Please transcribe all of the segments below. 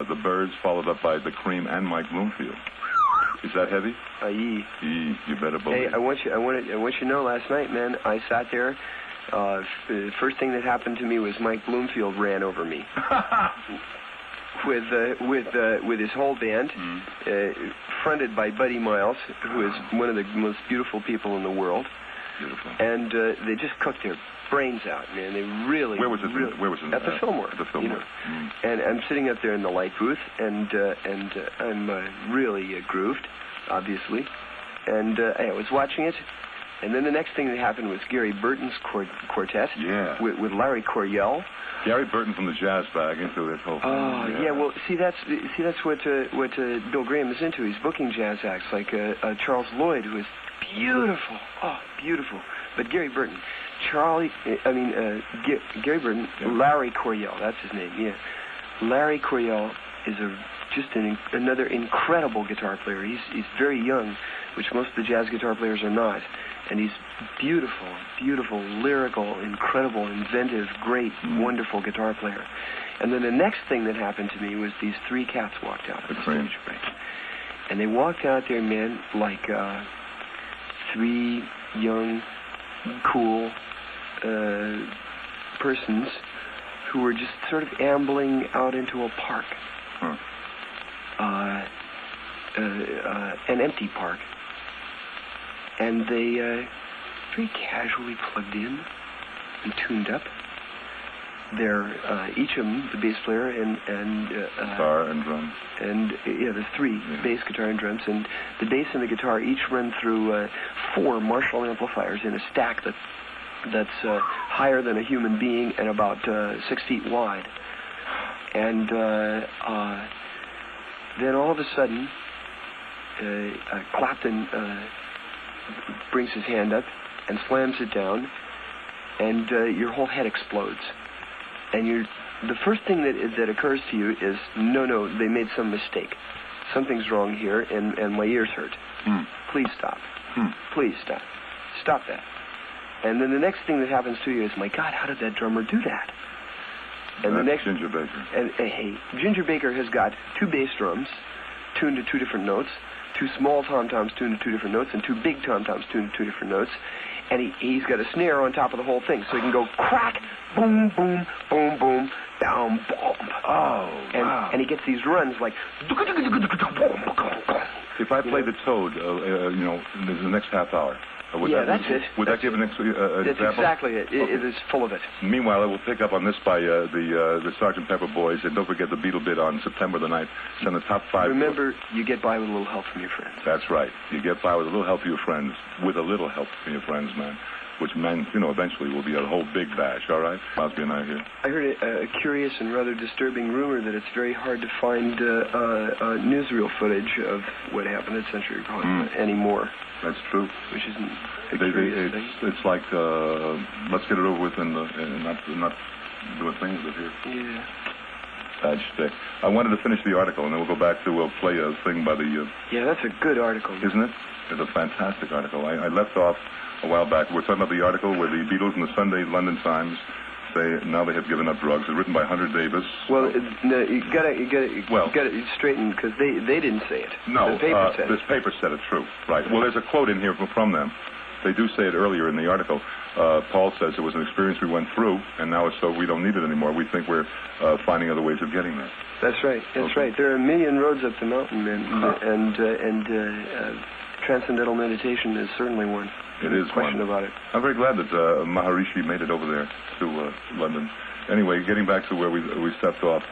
the Byrds, followed up by the Cream and Mike Bloomfield. Is that heavy? You better believe. Hey, I want you to know, last night, man, I sat there. The first thing that happened to me was Mike Bloomfield ran over me with his whole band, fronted by Buddy Miles, who is one of the most beautiful people in the world. Beautiful. And they just cooked their brains out, man. They really. Where was it? Where was it? At the Fillmore. The Fillmore. You know? And I'm sitting up there in the light booth, and I'm really grooved, obviously. And I was watching it, and then the next thing that happened was Gary Burton's quartet. Yeah. With Larry Coryell. Gary Burton from the Jazz Bag into this whole thing. Oh, yeah. Well, see, that's what Bill Graham is into. He's booking jazz acts like Charles Lloyd, who is beautiful. Oh, beautiful. But Gary Burton. Gary Burton, Larry Coryell, that's his name, yeah. Larry Coryell is another incredible guitar player. He's very young, which most of the jazz guitar players are not. And he's beautiful, lyrical, incredible, inventive, great, wonderful guitar player. And then the next thing that happened to me was these three cats walked out on the stage. And they walked out there, man, like three young, cool persons who were just sort of ambling out into a park. An empty park. And they very casually plugged in and tuned up. They're each of them, the bass player and guitar and drums. And there's three, bass, guitar, and drums. And the bass and the guitar each run through 4 Marshall amplifiers in a stack that's higher than a human being and about 6 feet wide. And then all of a sudden, Clapton brings his hand up and slams it down, and your whole head explodes. And the first thing that occurs to you is, no, they made some mistake. Something's wrong here, and my ears hurt. Please stop. Please stop. Stop that. And then the next thing that happens to you is, my God, how did that drummer do that? And the next Ginger Baker. And hey, Ginger Baker has got 2 bass drums tuned to 2 different notes, 2 small tom-toms tuned to 2 different notes, and 2 big tom-toms tuned to 2 different notes. And he's got a snare on top of the whole thing, so he can go crack, boom, boom, boom, boom, down, boom. Wow. And he gets these runs like. If I play the Toad, the next half hour. That's it. Would that give an example? That's exactly it. Okay. It is full of it. Meanwhile, I will pick up on this by the Sgt. Pepper Boys, and don't forget the Beatle Bit on September the 9th. Send the top 5. Remember, you get by with a little help from your friends. That's right. You get by with a little help from your friends. With a little help from your friends, man. Which, man, eventually will be a whole big bash, all right? Crosby and I here. I heard a curious and rather disturbing rumor that it's very hard to find newsreel footage of what happened at Century Park anymore. That's true. Which isn't a curious thing. It's like, let's get it over with and not do a thing with it here. Yeah. Bad shtick. I wanted to finish the article, and then we'll go back to play a thing by the... Yeah, that's a good article. Isn't it? It's a fantastic article. I left off a while back. We're talking about the article where the Beatles in the Sunday London Times say now they have given up drugs. It's written by Hunter Davis. Well, no, you got it straightened because they didn't say it. No, the paper said this paper said it true. Right. Well, there's a quote in here from them. They do say it earlier in the article. Paul says it was an experience we went through, and now it's so we don't need it anymore. We think we're finding other ways of getting there. That's right. That's right. There are a million roads up the mountain, man, and transcendental meditation is certainly one. It is question one. About it. I'm very glad that Maharishi made it over there to London. Anyway, getting back to where we stepped off,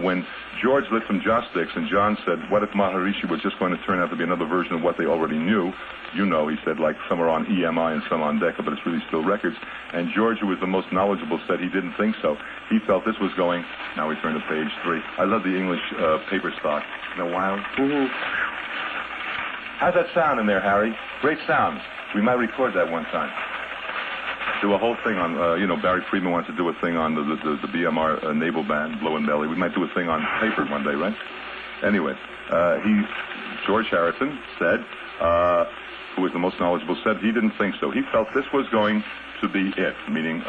when George lit some joss sticks and John said, what if Maharishi was just going to turn out to be another version of what they already knew? He said, like some are on EMI and some on Decca, but it's really still records. And George, who was the most knowledgeable, said he didn't think so. He felt this was going, now we turn to page 3. I love the English paper stock. Isn't that wild? How's that sound in there, Harry? Great sound. We might record that one time. Do a whole thing on, Barry Friedman wants to do a thing on the BMR naval band, Blow and Belly. We might do a thing on paper one day, right? Anyway, George Harrison said, who was the most knowledgeable, said he didn't think so. He felt this was going to be it, meaning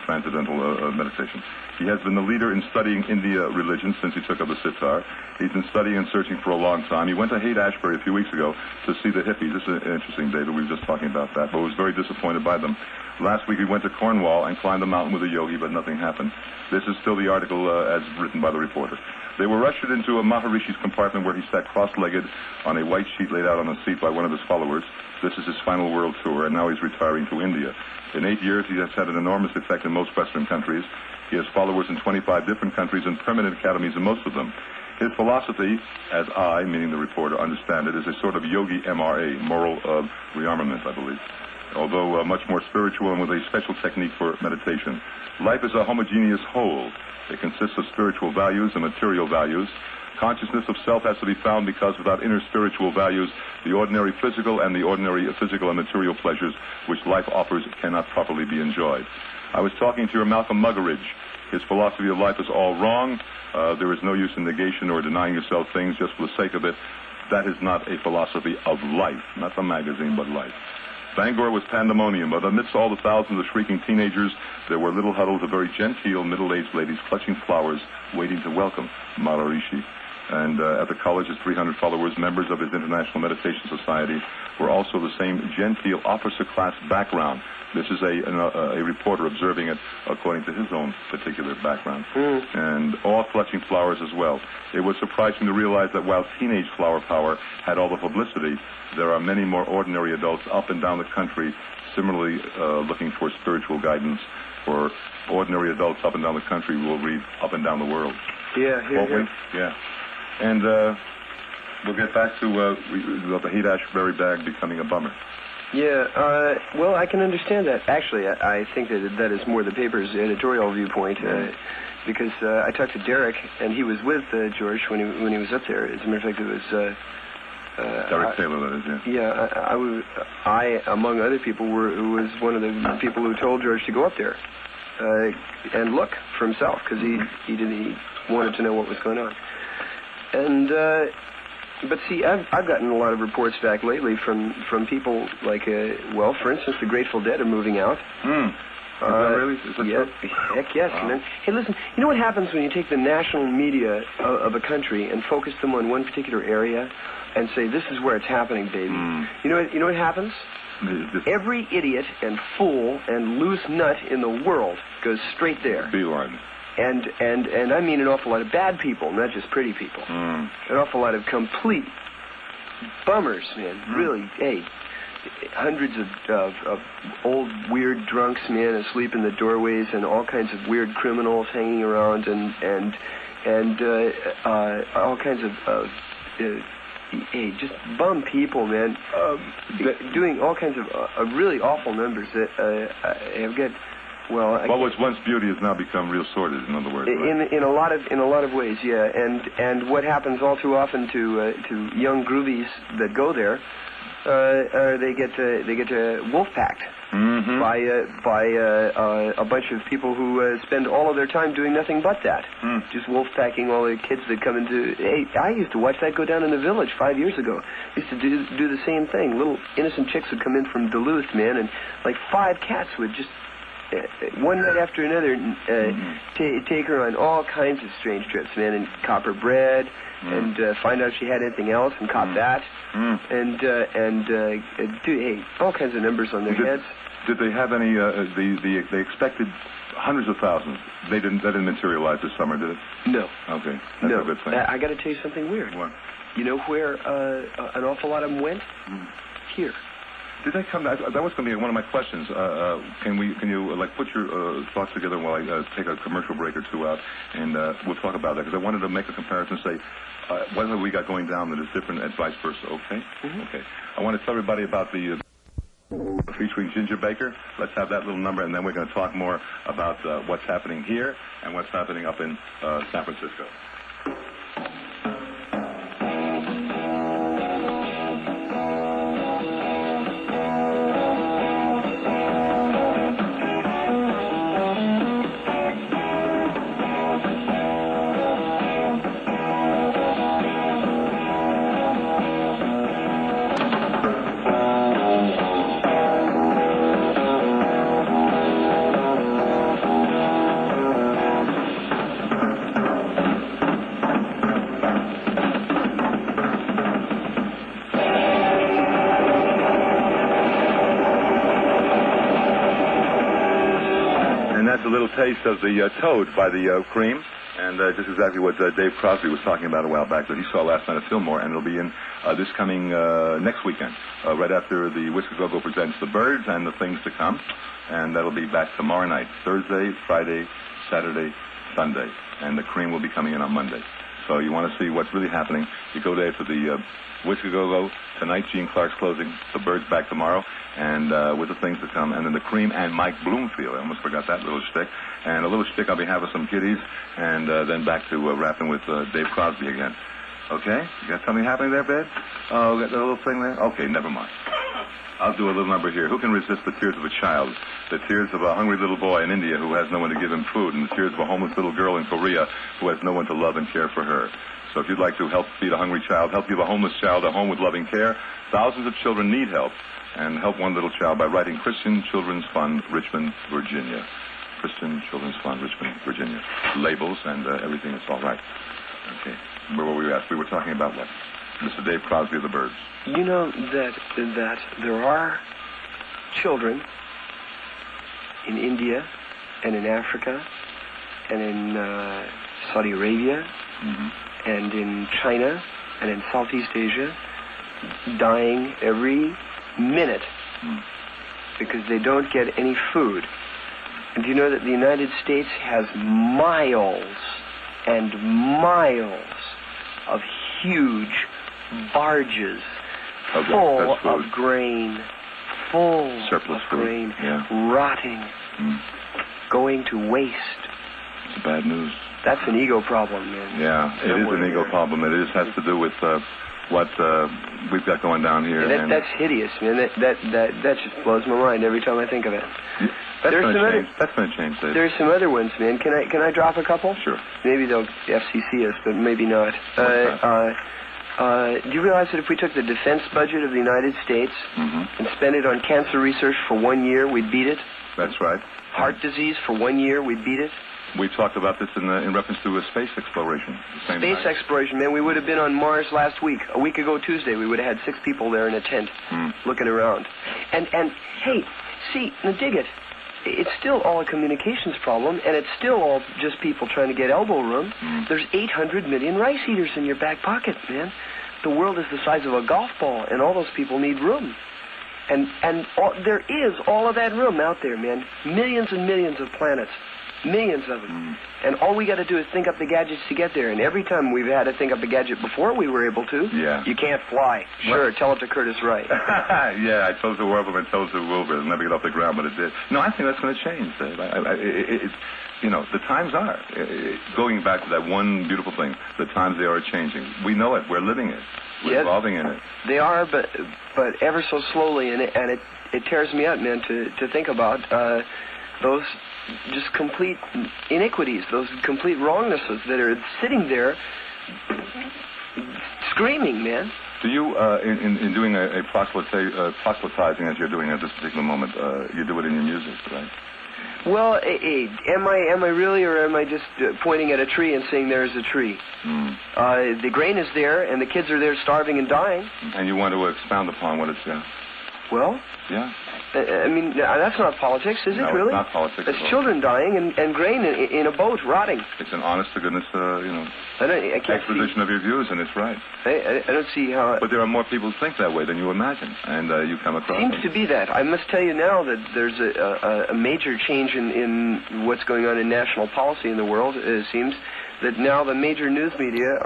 transcendental meditation. He has been the leader in studying India religion since he took up the sitar. He's been studying and searching for a long time. He went to Haight-Ashbury a few weeks ago to see the hippies. This is interesting, David. We were just talking about that, but was very disappointed by them. Last week he went to Cornwall and climbed the mountain with a yogi, but nothing happened. This is still the article as written by the reporter. They were ushered into a Maharishi's compartment where he sat cross-legged on a white sheet laid out on a seat by one of his followers. This is his final world tour, and now he's retiring to India. In 8 years, he has had an enormous effect in most Western countries. He has followers in 25 different countries and permanent academies in most of them. His philosophy, as I, meaning the reporter, understand it, is a sort of yogi MRA, moral rearmament, I believe, although much more spiritual and with a special technique for meditation. Life is a homogeneous whole. It consists of spiritual values and material values. Consciousness of self has to be found because without inner spiritual values, the ordinary physical and physical and material pleasures which life offers cannot properly be enjoyed. I was talking to your Malcolm Muggeridge. His philosophy of life is all wrong. There is no use in negation or denying yourself things just for the sake of it. That is not a philosophy of life, not the magazine, but life. Bangor was pandemonium, but amidst all the thousands of shrieking teenagers, there were little huddles of very genteel middle-aged ladies clutching flowers, waiting to welcome Maharishi. And at the college, his 300 followers, members of his International Meditation Society, were also the same genteel officer-class background. This is a reporter observing it according to his own particular background. And all clutching flowers as well. It was surprising to realize that while teenage flower power had all the publicity, there are many more ordinary adults up and down the country similarly looking for spiritual guidance. For ordinary adults up and down the country who will read up and down the world. Yeah. And we'll get back to the Haight-Ashbury bag becoming a bummer. Yeah, well, I can understand that. Actually, I think that is more the paper's editorial viewpoint, because I talked to Derek, and he was with George when he was up there. As a matter of fact, it was... Derek Taylor, that is, yeah. I, among other people, was one of the people who told George to go up there and look for himself, because he wanted to know what was going on. And... But see, I've gotten a lot of reports back lately from people like, for instance, the Grateful Dead are moving out. Is that really? Is that yeah, true? heck yes, man. Hey, listen, you know what happens when you take the national media of a country and focus them on one particular area and say, this is where it's happening, baby? You know what happens? Every idiot and fool and loose nut in the world goes straight there. Beeline. And I mean an awful lot of bad people, not just pretty people. An awful lot of complete bummers, man. Really, hey, hundreds of old weird drunks, man, asleep in the doorways, and all kinds of weird criminals hanging around, and all kinds of hey, just bum people, man, doing all kinds of really awful numbers that have got. Well, what was once beauty has now become real sordid, in other words. Right? In a lot of ways, yeah. And what happens all too often to young groovies that go there, they get wolf-packed by a bunch of people who spend all of their time doing nothing but that, just wolf-packing all the kids that come into. Hey, I used to watch that go down in the village 5 years ago. I used to do the same thing. Little innocent chicks would come in from Duluth, man, and like 5 cats would just. One night after another, take her on all kinds of strange trips, man, and cop her bread, and find out if she had anything else, and cop that, and do all kinds of numbers on their heads. Did they have any? They expected hundreds of thousands. They didn't materialize this summer, did it? No. Okay, that's a good thing. I got to tell you something weird. What? You know where an awful lot of them went? Here. Did they come? That was going to be one of my questions. Can you put your thoughts together while I take a commercial break or two out, and we'll talk about that, because I wanted to make a comparison. Say, what have we got going down that is different and vice versa? Okay. Okay. I want to tell everybody about the featuring Ginger Baker. Let's have that little number, and then we're going to talk more about what's happening here and what's happening up in San Francisco. little taste of the Toad by the Cream. And just exactly what Dave Crosby was talking about a while back that he saw last night at Fillmore, and it'll be in this coming next weekend, right after the Whiskey Go-Go presents the Byrds and the Things to Come, and that'll be back tomorrow night, Thursday, Friday, Saturday, Sunday, and the Cream will be coming in on Monday. So you want to see what's really happening, you go there to the Whiskey Go-Go tonight, Gene Clark's closing, the Byrds back tomorrow, and with the Things to Come, and then the Cream and Mike Bloomfield. I almost forgot that little shtick. And a little shtick on behalf of some kiddies, and then back to rapping with Dave Crosby again. Okay? You got something happening there, babe? Oh, got that little thing there? Okay, never mind. I'll do a little number here. Who can resist the tears of a child, the tears of a hungry little boy in India who has no one to give him food, and the tears of a homeless little girl in Korea who has no one to love and care for her? So if you'd like to help feed a hungry child, help give a homeless child a home with loving care, thousands of children need help, and help one little child by writing Christian Children's Fund, Richmond, Virginia. Christian Children's Fund, Richmond, Virginia. Labels and everything is all right. Okay. Where were we at? We were talking about what? Mr. Dave Crosby of the Byrds. You know that there are children in India and in Africa and in Saudi Arabia and in China and in Southeast Asia dying every minute because they don't get any food. And do you know that the United States has miles and miles of huge barges full of grain, full surplus of grain, yeah. rotting, going to waste. It's bad news. That's an ego problem, man. Yeah, it is an ego problem. It has to do with what we've got going down here. Yeah, that's hideous, man. That just blows my mind every time I think of it. Yeah. That's going to change, Dave. There's some other ones, man. Can I drop a couple? Sure. Maybe they'll FCC us, but maybe not. Do you realize that if we took the defense budget of the United States and spent it on cancer research for 1 year, we'd beat it? That's right. Heart disease for 1 year, we'd beat it? We talked about this in reference to space exploration. Space exploration, man. We would have been on Mars last week. A week ago Tuesday, we would have had 6 people there in a tent looking around. And hey, see, now dig it. It's still all a communications problem, and it's still all just people trying to get elbow room. There's 800 million rice eaters in your back pocket, man. The world is the size of a golf ball, and all those people need room. And there is all of that room out there, man. Millions and millions of planets. Millions of them. And all we got to do is think up the gadgets to get there. And every time we've had to think up the gadget before we were able to, you can't fly. Sure, tell it to Curtis Wright. Yeah, I told the Warble and told the Wilbur. It'll never get off the ground, but it did. No, I think that's going to change, Dave. You know, the times are. Going back to that one beautiful thing, the times they are changing. We know it. We're living it. We're evolving in it. They are, but ever so slowly, and it tears me up, man, to think about those just complete iniquities, those complete wrongnesses that are sitting there screaming, man. Do you, in doing a proselytizing as you're doing at this particular moment, you do it in your music, right? Well, am I really, or am I just pointing at a tree and saying there's a tree? The grain is there, and the kids are there starving and dying. And you want to expound upon what it's there? Well? Yeah. I mean, that's not politics, is it, really? No, it's not politics. It's children dying and grain in a boat rotting. It's an honest-to-goodness, I can't exposition of your views, and it's right. I don't see how... But there are more people who think that way than you imagine, and you come across Seems to be that. I must tell you now that there's a major change in what's going on in national policy in the world. It seems that now the major news media...